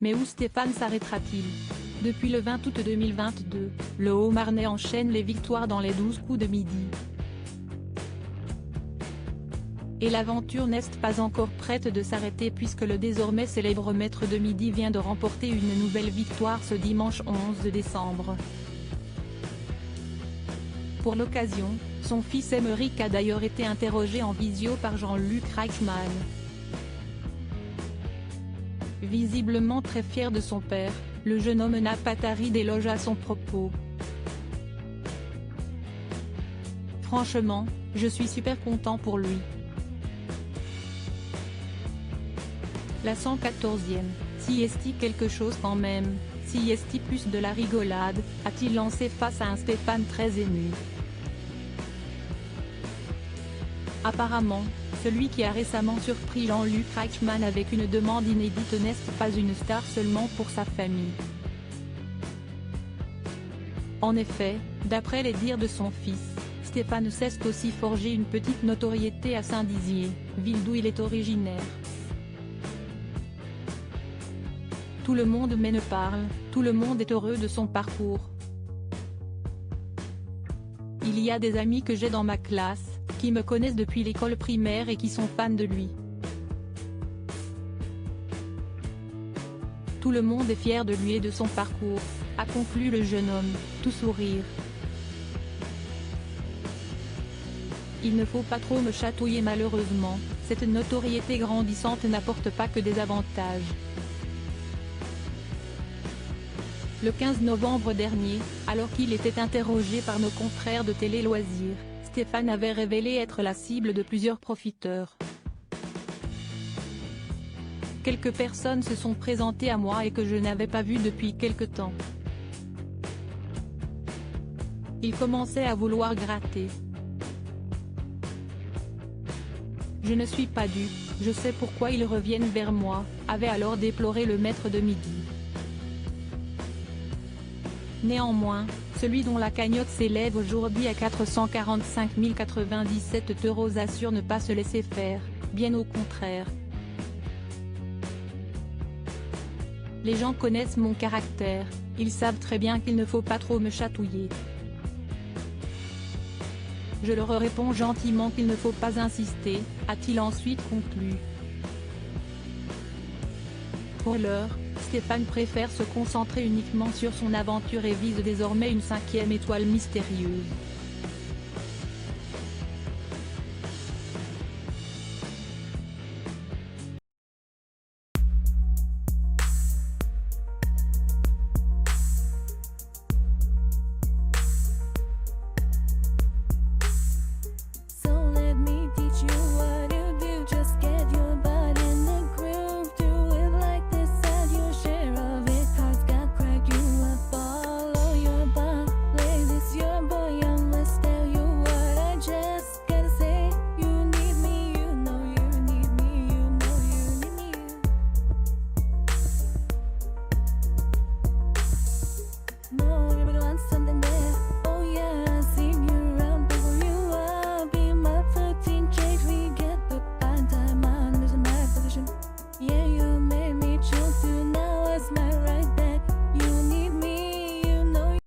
Mais où Stéphane s'arrêtera-t-il? Depuis le 20 août 2022, le Haut-Marnais enchaîne les victoires dans les 12 coups de midi. Et l'aventure n'est pas encore prête de s'arrêter puisque le désormais célèbre maître de midi vient de remporter une nouvelle victoire ce dimanche 11 décembre. Pour l'occasion, son fils Aymeric a d'ailleurs été interrogé en visio par Jean-Luc Reichmann. Visiblement très fier de son père, le jeune homme n'a pas tari d'éloges à son propos. Franchement, je suis super content pour lui. La 114e, si est-il quelque chose quand même, si est-il plus de la rigolade, a-t-il lancé face à un Stéphane très ému. Apparemment, celui qui a récemment surpris Jean-Luc Reichmann avec une demande inédite n'est pas une star seulement pour sa famille. En effet, d'après les dires de son fils, Stéphane s'est aussi forgé une petite notoriété à Saint-Dizier, ville d'où il est originaire. Tout le monde m'en parle, tout le monde est heureux de son parcours. Il y a des amis que j'ai dans ma classe, qui me connaissent depuis l'école primaire et qui sont fans de lui. Tout le monde est fier de lui et de son parcours, a conclu le jeune homme, tout sourire. Il ne faut pas trop me chatouiller malheureusement, cette notoriété grandissante n'apporte pas que des avantages. Le 15 novembre dernier, alors qu'il était interrogé par nos confrères de Télé Loisirs, Stéphane avait révélé être la cible de plusieurs profiteurs. Quelques personnes se sont présentées à moi et que je n'avais pas vues depuis quelque temps. Ils commençaient à vouloir gratter. Je ne suis pas dupe, je sais pourquoi ils reviennent vers moi, avait alors déploré le maître de midi. Néanmoins, celui dont la cagnotte s'élève aujourd'hui à 445 097 € assure ne pas se laisser faire, bien au contraire. Les gens connaissent mon caractère, ils savent très bien qu'il ne faut pas trop me chatouiller. Je leur réponds gentiment qu'il ne faut pas insister, a-t-il ensuite conclu. Pour l'heure, Stéphane préfère se concentrer uniquement sur son aventure et vise désormais une 5e étoile mystérieuse.